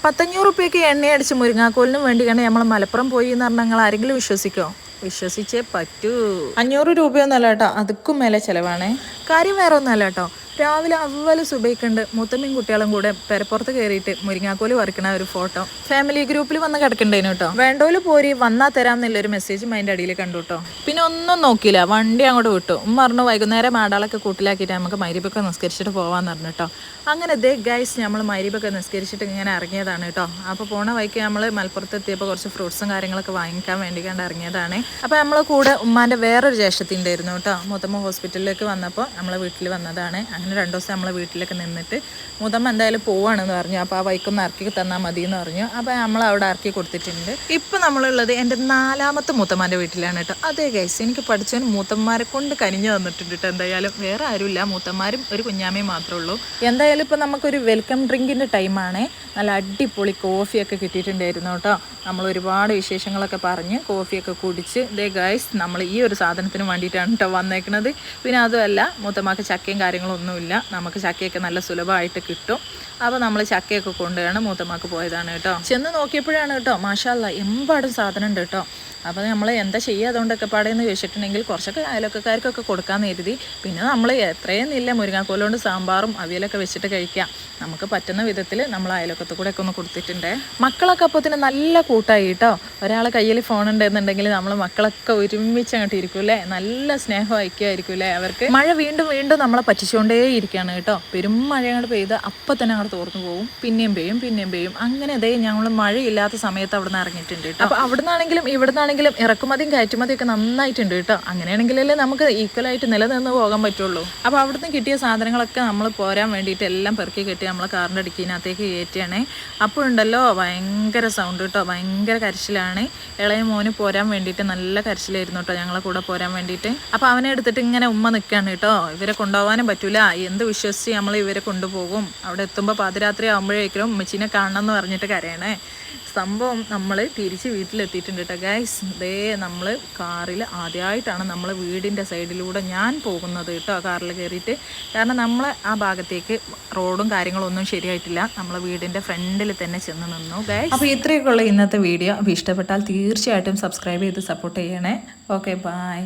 1,500 രൂപയ്ക്ക് എണ്ണ അടിച്ച് മുരിങ്ങാക്കോലിനും വേണ്ടി കണ്ട് നമ്മൾ മലപ്പുറം പോയി എന്ന് പറഞ്ഞാൽ നിങ്ങൾ ആരെങ്കിലും വിശ്വസിക്കോ? വിശ്വസിച്ചേ പറ്റൂ. 500 രൂപയൊന്നുമല്ല കേട്ടോ, അതുക്കും മേലെ ചിലവാണേ. കാര്യം വേറെ ഒന്നുമല്ല കേട്ടോ, രാവിലെ അവല് സുബൈക്കുണ്ട് മുത്തമ്മയും കുട്ടികളും കൂടെ പെരപ്പുറത്ത് കയറിയിട്ട് മുരിങ്ങാക്കോല് പറിക്കണ ഒരു ഫോട്ടോ ഫാമിലി ഗ്രൂപ്പിൽ വന്ന് കിടക്കണ്ടേനു കേട്ടോ. വേണ്ടോല് പോരി വന്നാൽ തരാം എന്നുള്ളൊരു മെസ്സേജും അതിൻ്റെ അടിയിൽ കണ്ടു കേട്ടോ. പിന്നെ ഒന്നും നോക്കിയില്ല, വണ്ടി അങ്ങോട്ട് വിട്ടു. പറഞ്ഞു വൈകുന്നേരം മാടാളൊക്കെ കൂട്ടിലാക്കിയിട്ട് നമുക്ക് മഗ്‌രിബൊക്കെ നിസ്കരിച്ചിട്ട് പോകാമെന്ന് പറഞ്ഞു കേട്ടോ. അങ്ങനെ ദേ ഗൈസ് നമ്മൾ മഗ്‌രിബൊക്കെ നിസ്കരിച്ചിട്ട് ഇങ്ങനെ ഇറങ്ങിയതാണ് കേട്ടോ. അപ്പോൾ പോണ വഴിക്ക് നമ്മൾ മലപ്പുറത്ത് എത്തിയപ്പോൾ കുറച്ച് ഫ്രൂട്ട്സും കാര്യങ്ങളൊക്കെ വാങ്ങിക്കാൻ വേണ്ടി കണ്ട് ഇറങ്ങിയതാണ്. അപ്പോൾ നമ്മൾ കൂടെ ഉമ്മാൻ്റെ വേറൊരു ജ്യേഷ്ഠത്തി ഉണ്ടായിരുന്നു കേട്ടോ. മുത്തമ്മ ഹോസ്പിറ്റലിലേക്ക് വന്നപ്പോൾ നമ്മളെ വീട്ടിൽ വന്നതാണ്. അങ്ങനെ 2 ദിവസം നമ്മളെ വീട്ടിലൊക്കെ നിന്നിട്ട് മുത്തമ്മ എന്തായാലും പോവാണെന്ന് പറഞ്ഞു. അപ്പോൾ ആ വൈക്കൊന്ന് ഇറക്കി തന്നാൽ മതി എന്ന് പറഞ്ഞു. അപ്പോൾ നമ്മൾ അവിടെ ഇറക്കി കൊടുത്തിട്ടുണ്ട്. ഇപ്പം നമ്മളുള്ളത് എൻ്റെ 4ാമത്തെ മൂത്തമ്മാൻ്റെ വീട്ടിലാണ് കേട്ടോ. അതേ ഗൈസ്, എനിക്ക് പഠിച്ചവന് മൂത്തന്മാരെ കൊണ്ട് കനിഞ്ഞു തന്നിട്ടുണ്ട് കേട്ടോ. എന്തായാലും വേറെ ആരുമില്ല, മൂത്തന്മാരും ഒരു കുഞ്ഞാമ്മയും മാത്രമേ ഉള്ളൂ. എന്തായാലും ഇപ്പം നമുക്കൊരു വെൽക്കം ഡ്രിങ്കിൻ്റെ ടൈമാണ്. നല്ല അടിപൊളി കോഫിയൊക്കെ കിട്ടിയിട്ടുണ്ടായിരുന്നു കേട്ടോ. നമ്മൾ ഒരുപാട് വിശേഷങ്ങളൊക്കെ പറഞ്ഞ് കോഫിയൊക്കെ കുടിച്ച് ദേ ഗൈസ് നമ്മൾ ഈ ഒരു സാധനത്തിന് വേണ്ടിയിട്ടാണ് കേട്ടോ വന്നേക്കുന്നത്. പിന്നെ അതുമല്ല മൂത്തമ്മക്ക് ചക്കയും കാര്യങ്ങളൊന്നുമില്ല, നമുക്ക് ചക്കയൊക്കെ നല്ല സുലഭമായിട്ട് കിട്ടും. അപ്പോൾ നമ്മൾ ചക്കയൊക്കെ കൊണ്ടുപോയാണ് മൂത്തമ്മക്ക് പോയതാണ് കേട്ടോ. ചെന്ന് നോക്കിയപ്പോഴാണ് കേട്ടോ മാഷാ അല്ലാ എമ്പാടും സാധനം ഉണ്ട് കേട്ടോ. അപ്പോൾ നമ്മൾ എന്താ ചെയ്യുക അതുകൊണ്ടൊക്കെ പാടെന്ന് ചോദിച്ചിട്ടുണ്ടെങ്കിൽ കുറച്ചൊക്കെ അയലൊക്കക്കാർക്കൊക്കെ കൊടുക്കാമെന്ന് കരുതി. പിന്നെ നമ്മൾ എത്രയെന്നില്ല മുരിങ്ങാക്കോലുകൊണ്ട് സാമ്പാറും അവിയലൊക്കെ വെച്ചിട്ട് കഴിക്കാം. നമുക്ക് പറ്റുന്ന വിധത്തിൽ നമ്മൾ അയലൊക്കത്ത് കൂടെ ഒക്കെ ഒന്ന് കൊടുത്തിട്ടുണ്ട്. മക്കളൊക്കെ അപ്പോഴത്തേന് നല്ല കൂട്ടായി കേട്ടോ. ഒരാളെ കയ്യിൽ ഫോൺ ഉണ്ടെന്നുണ്ടെങ്കിൽ നമ്മൾ മക്കളൊക്കെ ഒരുമിച്ച് അങ്ങോട്ട് ഇരിക്കൂലേ, നല്ല സ്നേഹം ഐക്യമായിരിക്കൂലേ അവർക്ക്. മഴ വീണ്ടും വീണ്ടും നമ്മളെ പറ്റിച്ചുകൊണ്ടേ ഇരിക്കുകയാണ് കേട്ടോ. പെരും മഴ അങ്ങോട്ട് പെയ്ത് അപ്പം തന്നെ അങ്ങോട്ട് തോർന്നു പോകും, പിന്നെയും പെയ്യും. അങ്ങനെ അതേ ഞങ്ങൾ മഴയില്ലാത്ത സമയത്ത് അവിടെ നിന്ന് ഇറങ്ങിയിട്ടുണ്ട് കേട്ടോ. അപ്പോൾ അവിടെ നിന്നാണെങ്കിലും ഇവിടെ നിന്നാണെങ്കിലും ഇറക്കുമതിയും കയറ്റുമതിയും ഒക്കെ നന്നായിട്ടുണ്ട് കേട്ടോ. അങ്ങനെയാണെങ്കിലല്ലേ നമുക്ക് ഈക്വലായിട്ട് നിലനിന്ന് പോകാൻ പറ്റുള്ളൂ. അപ്പോൾ അവിടുന്ന് കിട്ടിയ സാധനങ്ങളൊക്കെ നമ്മൾ പോരാൻ വേണ്ടിയിട്ട് എല്ലാം പെറുക്കി കെട്ടി നമ്മൾ കാറിൻ്റെ ഡിക്കിനകത്തേക്ക് കയറ്റുകയാണേ. അപ്പോഴുണ്ടല്ലോ ഭയങ്കര സൗണ്ട് കേട്ടോ, ഭയങ്കര കരച്ചിലാണ്. ഇളയ മോന് പോരാൻ വേണ്ടിയിട്ട് നല്ല കരച്ചിലായിരുന്നു കേട്ടോ, ഞങ്ങളെ കൂടെ പോരാൻ വേണ്ടിയിട്ട്. അപ്പോൾ അവനെ എടുത്തിട്ട് ഇങ്ങനെ ഉമ്മ നിൽക്കുകയാണ് കേട്ടോ. ഇവരെ കൊണ്ടുപോകാനും പറ്റൂല, എന്ത് വിശ്വസിച്ച് നമ്മൾ ഇവരെ കൊണ്ടുപോകും. അവിടെ എത്തുമ്പോൾ പാതിരാത്രി ആകുമ്പോഴേക്കും ഉമ്മച്ചീനെ കാണണം എന്ന് പറഞ്ഞിട്ട് കരയണേ. സംഭവം നമ്മൾ തിരിച്ച് വീട്ടിലെത്തിയിട്ടുണ്ട് കേട്ടോ ഗൈസ്. ദേ നമ്മൾ കാറിൽ ആദ്യമായിട്ടാണ് നമ്മൾ വീടിൻ്റെ സൈഡിലൂടെ ഞാൻ പോകുന്നത് കേട്ടോ, കാറിൽ കയറിയിട്ട്. കാരണം നമ്മൾ ആ ഭാഗത്തേക്ക് റോഡും കാര്യങ്ങളൊന്നും ശരിയായിട്ടില്ല, നമ്മളെ വീടിൻ്റെ ഫ്രണ്ടിൽ തന്നെ ചെന്ന് നിന്നു ഗൈസ്. അപ്പോൾ ഇത്രയൊക്കെയുള്ള ഇന്നത്തെ വീഡിയോ. അപ്പോൾ ഇഷ്ടപ്പെട്ടാൽ തീർച്ചയായിട്ടും സബ്സ്ക്രൈബ് ചെയ്ത് സപ്പോർട്ട് ചെയ്യണേ. Okay, by.